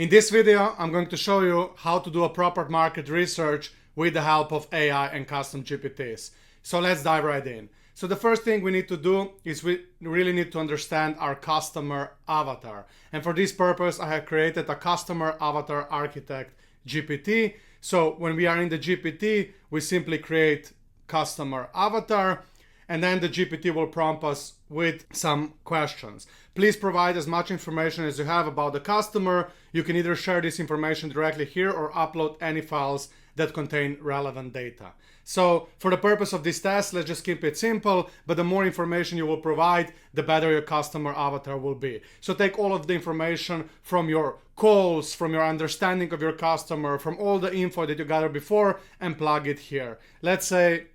In this video, I'm going to show you how to do a proper market research with the help of AI and custom GPTs. So let's dive right in. So the first thing we need to do is we really need to understand our customer avatar. And for this purpose, I have created a Customer Avatar Architect GPT. So when we are in the GPT, we simply create customer avatar, and then the GPT will prompt us with some questions. Please provide as much information as you have about the customer. You can either share this information directly here or upload any files that contain relevant data. So for the purpose of this test, let's just keep it simple, but the more information you will provide, the better your customer avatar will be. So take all of the information from your calls, from your understanding of your customer, from all the info that you gathered before, and plug it here. Let's say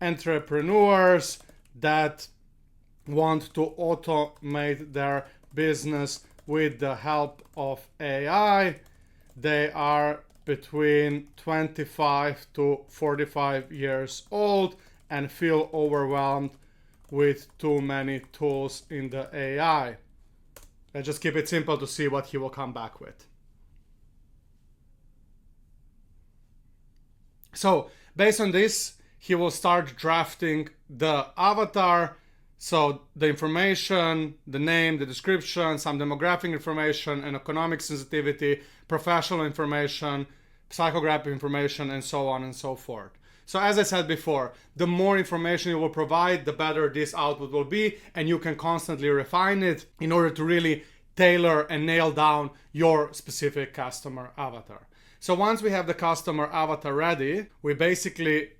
entrepreneurs that want to automate their business with the help of AI. They are between 25 to 45 years old and feel overwhelmed with too many tools in the AI. Let's just keep it simple to see what he will come back with. So based on this, he will start drafting the avatar. So the information, the name, the description, some demographic information, and economic sensitivity, professional information, psychographic information, and so on and so forth. So as I said before, the more information you will provide, the better this output will be, and you can constantly refine it in order to really tailor and nail down your specific customer avatar. So once we have the customer avatar ready, we basically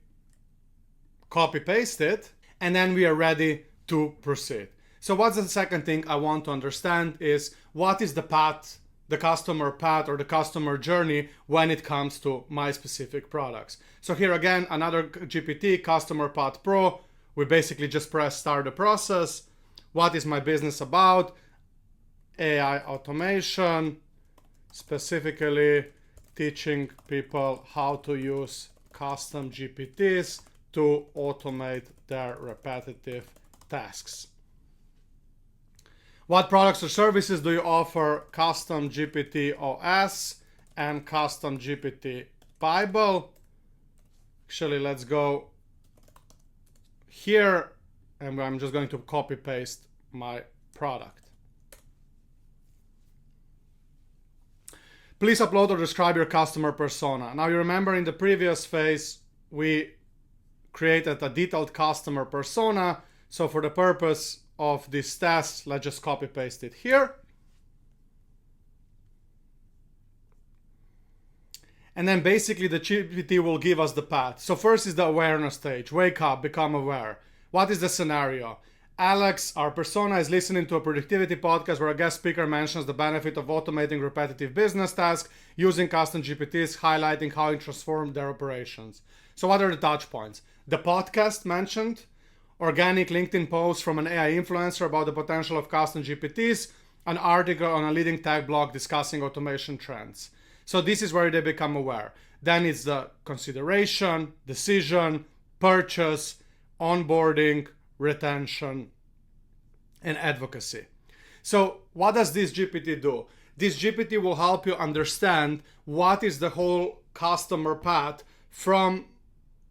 copy paste it, and then we are ready to proceed. So what's the second thing I want to understand is what is the path, the customer path or the customer journey when it comes to my specific products. So here again, another GPT, Customer Path Pro. We basically just press start the process. What is my business about? AI automation, specifically teaching people how to use custom GPTs to automate their repetitive tasks. What products or services do you offer? Custom GPT OS and Custom GPT Bible. Actually, let's go here, and I'm just going to copy paste my product. Please upload or describe your customer persona. Now you remember in the previous phase, we created a detailed customer persona. So for the purpose of this test, let's just copy paste it here. And then basically the GPT will give us the path. So first is the awareness stage. Wake up, become aware. What is the scenario? Alex, our persona, is listening to a productivity podcast where a guest speaker mentions the benefit of automating repetitive business tasks using custom GPTs, highlighting how it transformed their operations. So what are the touch points? The podcast mentioned, organic LinkedIn post from an AI influencer about the potential of custom GPTs, an article on a leading tech blog discussing automation trends. So this is where they become aware. Then it's the consideration, decision, purchase, onboarding, retention, and advocacy. So what does this GPT do? This GPT will help you understand what is the whole customer path from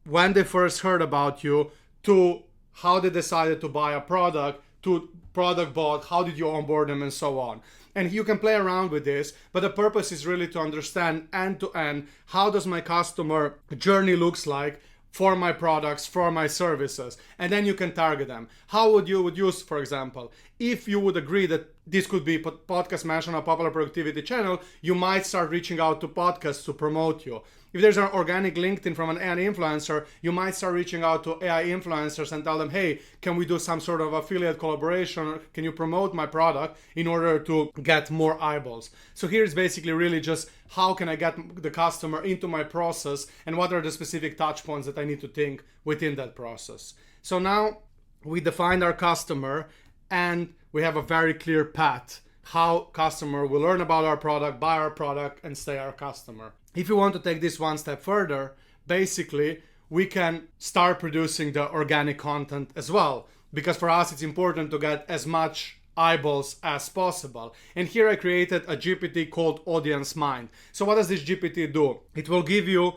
when they first heard about you to how they decided to buy a product, to product bought, how did you onboard them, and so on. And you can play around with this, but the purpose is really to understand end to end, how does my customer journey looks like for my products, for my services, and then you can target them. How would you use, for example, if you would agree that this could be podcast mentioned on a popular productivity channel, you might start reaching out to podcasts to promote you. If there's an organic LinkedIn from an AI influencer, you might start reaching out to AI influencers and tell them, hey, can we do some sort of affiliate collaboration? Can you promote my product in order to get more eyeballs? So here's basically really just how can I get the customer into my process and what are the specific touch points that I need to think within that process. So now we defined our customer and we have a very clear path how customer will learn about our product, buy our product, and stay our customer. If you want to take this one step further, basically we can start producing the organic content as well, because for us it's important to get as much eyeballs as possible. And here I created a GPT called Audience Mind. So what does this GPT do? It will give you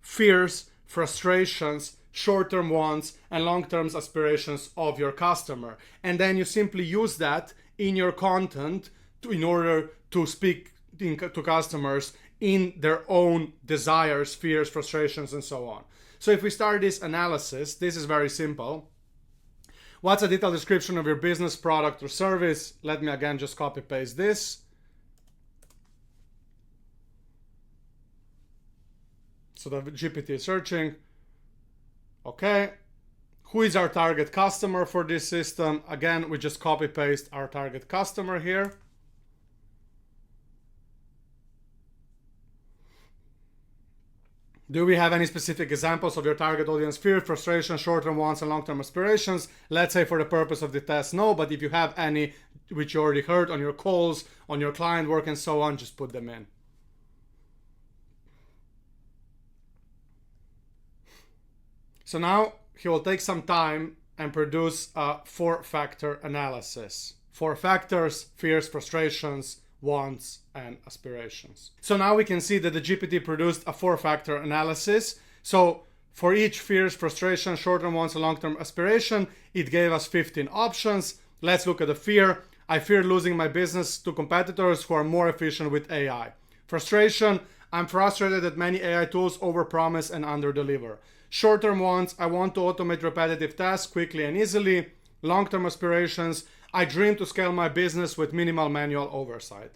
fears, frustrations, short-term wants, and long-term aspirations of your customer. And then you simply use that in your content in order to speak to customers in their own desires, fears, frustrations, and so on. So if we start this analysis, this is very simple. What's a detailed description of your business, product, or service? Let me again just copy paste this. So the GPT is searching. Okay. Who is our target customer for this system? Again, we just copy paste our target customer here. Do we have any specific examples of your target audience fear, frustration, short-term wants, and long-term aspirations? Let's say for the purpose of the test, no, but if you have any which you already heard on your calls, on your client work, and so on, just put them in. So now he will take some time and produce a 4-factor analysis. 4 factors: fears, frustrations, wants, and aspirations. So now we can see that the GPT produced a 4-factor analysis. So for each fears, frustration, short-term wants, and long-term aspiration, it gave us 15 options. Let's look at the fear. I fear losing my business to competitors who are more efficient with AI. Frustration: I'm frustrated that many AI tools overpromise and underdeliver. Short-term wants: I want to automate repetitive tasks quickly and easily. Long-term aspirations: I dream to scale my business with minimal manual oversight.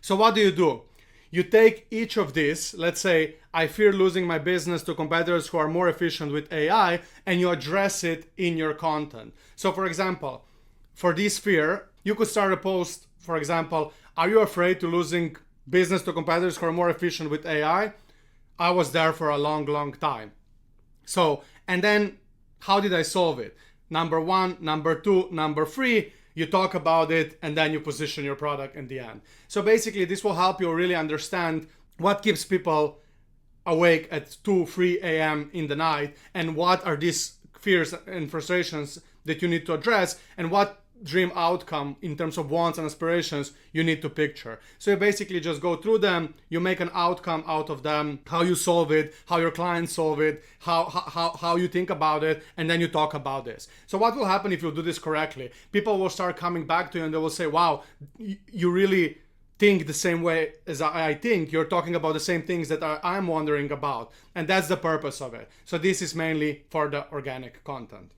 So what do? You take each of these, let's say, I fear losing my business to competitors who are more efficient with AI, and you address it in your content. So for example, for this fear, you could start a post, for example, are you afraid to losing business to competitors who are more efficient with AI? I was there for a long, long time. So, and then how did I solve it? Number 1, number 2, number 3, you talk about it, and then you position your product in the end. So basically this will help you really understand what keeps people awake at 2, 3 a.m. in the night, and what are these fears and frustrations that you need to address, and what dream outcome in terms of wants and aspirations you need to picture. So you basically just go through them, you make an outcome out of them, how you solve it, how your clients solve it, how you think about it, and then you talk about this. So what will happen if you do this correctly? People will start coming back to you and they will say, wow, you really think the same way as I think. You're talking about the same things that I'm wondering about. And that's the purpose of it. So this is mainly for the organic content.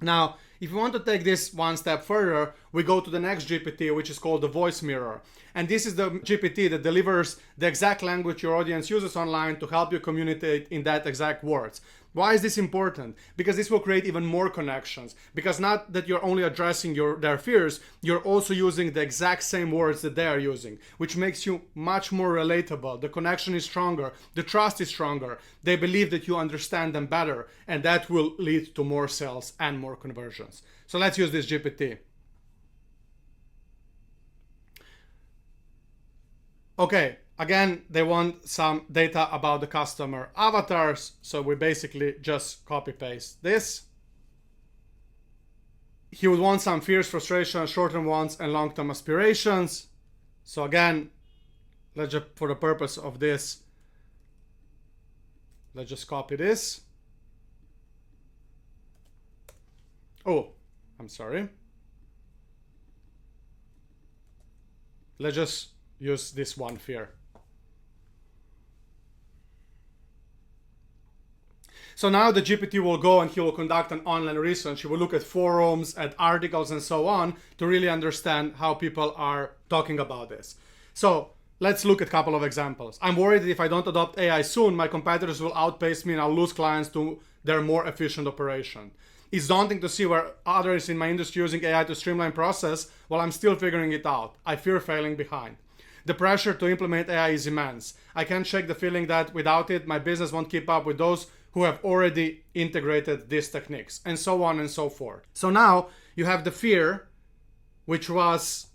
Now, if you want to take this one step further, we go to the next GPT, which is called the Voice Mirror. And this is the GPT that delivers the exact language your audience uses online to help you communicate in that exact words. Why is this important? Because this will create even more connections. Because not that you're only addressing their fears, you're also using the exact same words that they are using, which makes you much more relatable. The connection is stronger, the trust is stronger. They believe that you understand them better, and that will lead to more sales and more conversions. So let's use this GPT. Okay. Again, they want some data about the customer avatars, so we basically just copy paste this. He would want some fears, frustrations, short-term wants, and long-term aspirations. So again, let's just, for the purpose of this, let's just copy this. Oh, I'm sorry. Let's just use this one fear. So now the GPT will go and he will conduct an online research. He will look at forums, at articles, and so on to really understand how people are talking about this. So let's look at a couple of examples. I'm worried that if I don't adopt AI soon, my competitors will outpace me and I'll lose clients to their more efficient operation. It's daunting to see where others in my industry using AI to streamline process while I'm still figuring it out. I fear failing behind. The pressure to implement AI is immense. I can't shake the feeling that without it, my business won't keep up with those who have already integrated these techniques, and so on and so forth. So now you have the fear, which was,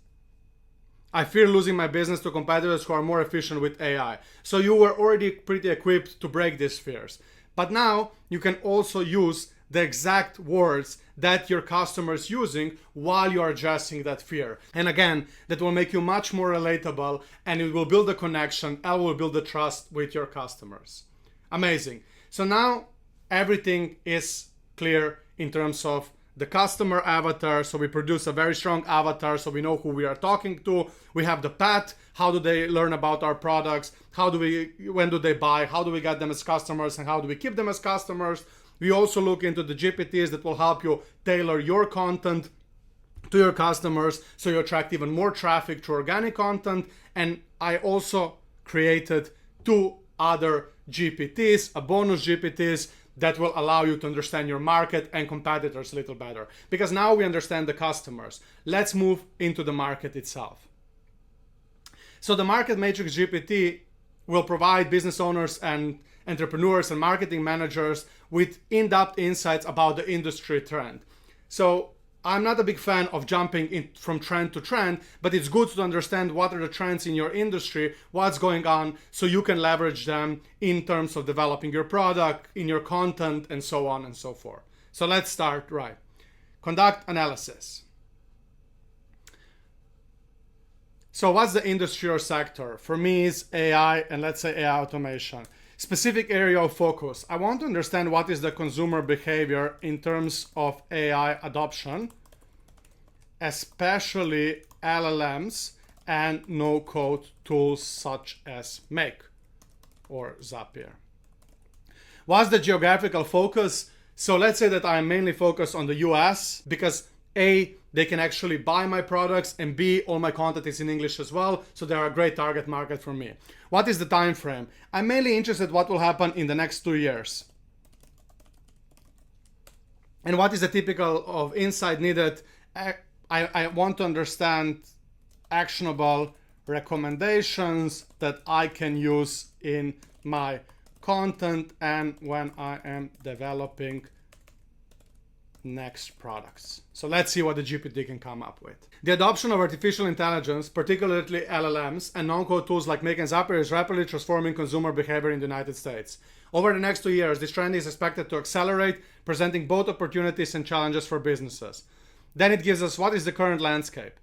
I fear losing my business to competitors who are more efficient with AI. So you were already pretty equipped to break these fears. But now you can also use the exact words that your customer is using while you are addressing that fear. And again, that will make you much more relatable, and it will build a connection and will build the trust with your customers. Amazing. So now everything is clear in terms of the customer avatar. So we produce a very strong avatar so we know who we are talking to. We have the path. How do they learn about our products? When do they buy? How do we get them as customers, and how do we keep them as customers? We also look into the GPTs that will help you tailor your content to your customers so you attract even more traffic through organic content. And I also created 2 other GPTs, a bonus GPTs, that will allow you to understand your market and competitors a little better. Because now we understand the customers. Let's move into the market itself. So the Market Matrix GPT will provide business owners and entrepreneurs and marketing managers with in-depth insights about the industry trend. So I'm not a big fan of jumping in from trend to trend, but it's good to understand what are the trends in your industry, what's going on, so you can leverage them in terms of developing your product, in your content, and so on and so forth. So let's start right. Conduct analysis. So what's the industry or sector? For me, it's AI, and let's say AI automation. Specific area of focus. I want to understand what is the consumer behavior in terms of AI adoption, especially LLMs and no-code tools such as Make or Zapier. What's the geographical focus? So let's say that I'm mainly focused on the US because A, they can actually buy my products, and B, all my content is in English as well, so they're a great target market for me. What is the time frame? I'm mainly interested in what will happen in the next 2 years. And what is the typical of insight needed? I want to understand actionable recommendations that I can use in my content and when I am developing next products. So let's see what the GPT can come up with. The adoption of artificial intelligence, particularly LLMs and non-code tools like Make and Zapier, is rapidly transforming consumer behavior in the United States. Over the next 2 years, this trend is expected to accelerate, presenting both opportunities and challenges for businesses. Then it gives us what is the current landscape.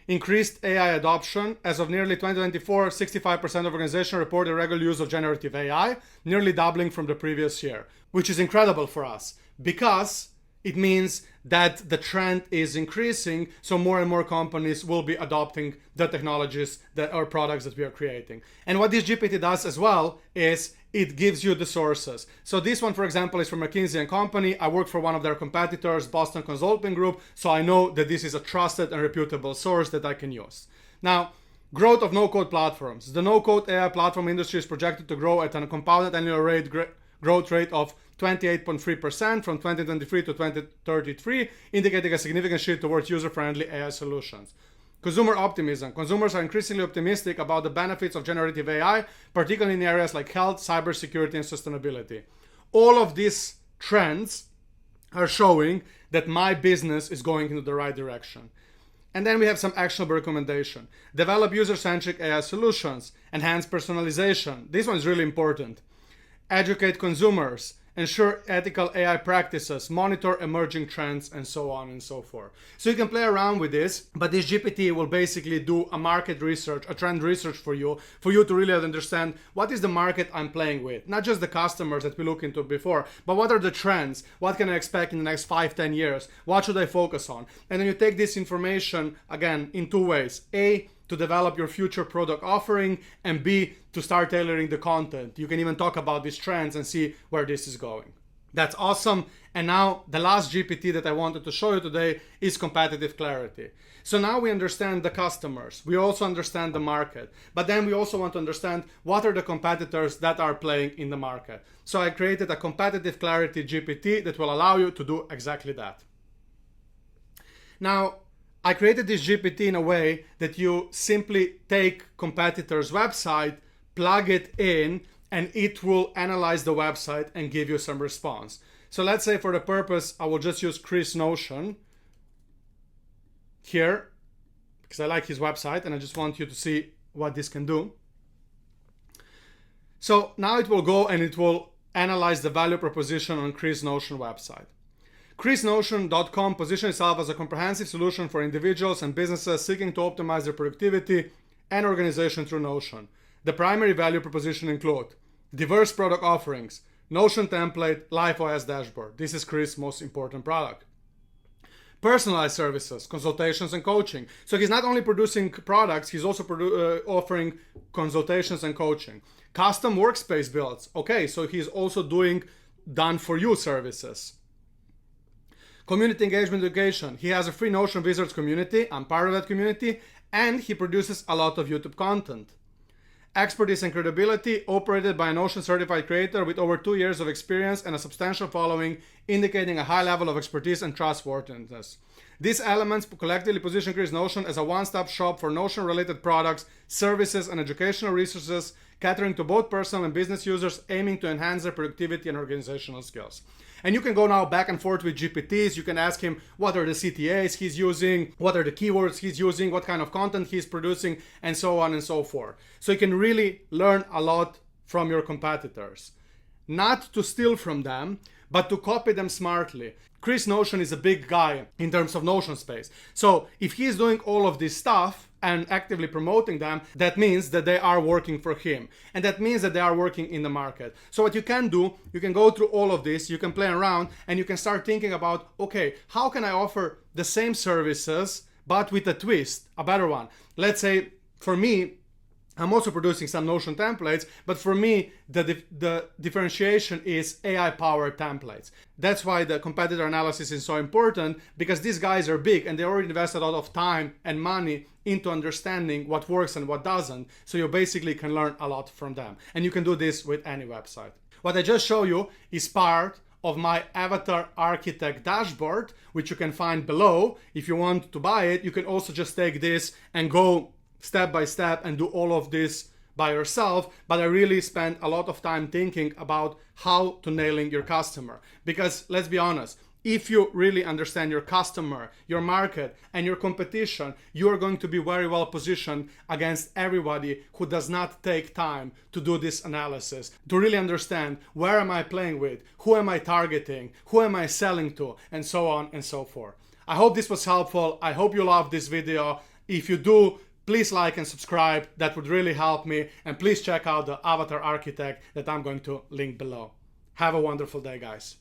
Increased AI adoption. As of nearly 2024, 65% of organizations report the regular use of generative AI, nearly doubling from the previous year, which is incredible for us because it means that the trend is increasing, so more and more companies will be adopting the technologies that are products that we are creating. And what this GPT does as well is it gives you the sources. So this one, for example, is from McKinsey & Company. I work for one of their competitors, Boston Consulting Group, so I know that this is a trusted and reputable source that I can use. Now, growth of no-code platforms. The no-code AI platform industry is projected to grow at a compounded annual growth rate of 28.3% from 2023 to 2033, indicating a significant shift towards user-friendly AI solutions. Consumer optimism. Consumers are increasingly optimistic about the benefits of generative AI, particularly in areas like health, cybersecurity, and sustainability. All of these trends are showing that my business is going into the right direction. And then we have some actionable recommendation. Develop user-centric AI solutions. Enhance personalization. This one is really important. Educate consumers. Ensure ethical AI practices, monitor emerging trends, and so on and so forth. So you can play around with this, but this GPT will basically do a market research, a trend research for you to really understand what is the market I'm playing with. Not just the customers that we looked into before, but what are the trends? What can I expect in the next 5-10 years? What should I focus on? And then you take this information, again, in 2 ways. A, to develop your future product offering, and B, to start tailoring the content. You can even talk about these trends and see where this is going. That's awesome. And now the last GPT that I wanted to show you today is competitive clarity. So now we understand the customers. We also understand the market. But then we also want to understand what are the competitors that are playing in the market. So I created a competitive clarity GPT that will allow you to do exactly that. Now, I created this GPT in a way that you simply take competitor's website, plug it in, and it will analyze the website and give you some response. So let's say for the purpose, I will just use Chris Notion here because I like his website and I just want you to see what this can do. So now it will go and it will analyze the value proposition on Chris Notion website. ChrisNotion.com positions itself as a comprehensive solution for individuals and businesses seeking to optimize their productivity and organization through Notion. The primary value proposition include diverse product offerings, Notion template, Live OS dashboard. This is Chris' most important product. Personalized services, consultations and coaching. So he's not only producing products, he's also offering consultations and coaching. Custom workspace builds. Okay, so he's also doing done-for-you services. Community engagement education. He has a free Notion Wizards community. I'm part of that community. And he produces a lot of YouTube content. Expertise and credibility, operated by a Notion certified creator with over 2 years of experience and a substantial following, indicating a high level of expertise and trustworthiness. These elements collectively position Chris Notion as a one-stop shop for Notion-related products, services, and educational resources, catering to both personal and business users aiming to enhance their productivity and organizational skills. And you can go now back and forth with GPTs. You can ask him what are the CTAs he's using, what are the keywords he's using, what kind of content he's producing, and so on and so forth. So you can really learn a lot from your competitors. Not to steal from them, but to copy them smartly. Chris Notion is a big guy in terms of Notion space. So if he's doing all of this stuff and actively promoting them, that means that they are working for him. And that means that they are working in the market. So what you can do, you can go through all of this, you can play around, and you can start thinking about, okay, how can I offer the same services, but with a twist, a better one? Let's say, for me, I'm also producing some Notion templates, but for me, the differentiation is AI-powered templates. That's why the competitor analysis is so important, because these guys are big and they already invest a lot of time and money into understanding what works and what doesn't. So you basically can learn a lot from them. And you can do this with any website. What I just showed you is part of my Avatar Architect dashboard, which you can find below. If you want to buy it, you can also just take this and go step by step and do all of this by yourself. But I really spent a lot of time thinking about how to nailing your customer. Because let's be honest, if you really understand your customer, your market, and your competition, you are going to be very well positioned against everybody who does not take time to do this analysis, to really understand where am I playing with, who am I targeting, who am I selling to, and so on and so forth. I hope this was helpful. I hope you loved this video. If you do, please like and subscribe. That would really help me. And please check out the Avatar Architect that I'm going to link below. Have a wonderful day, guys.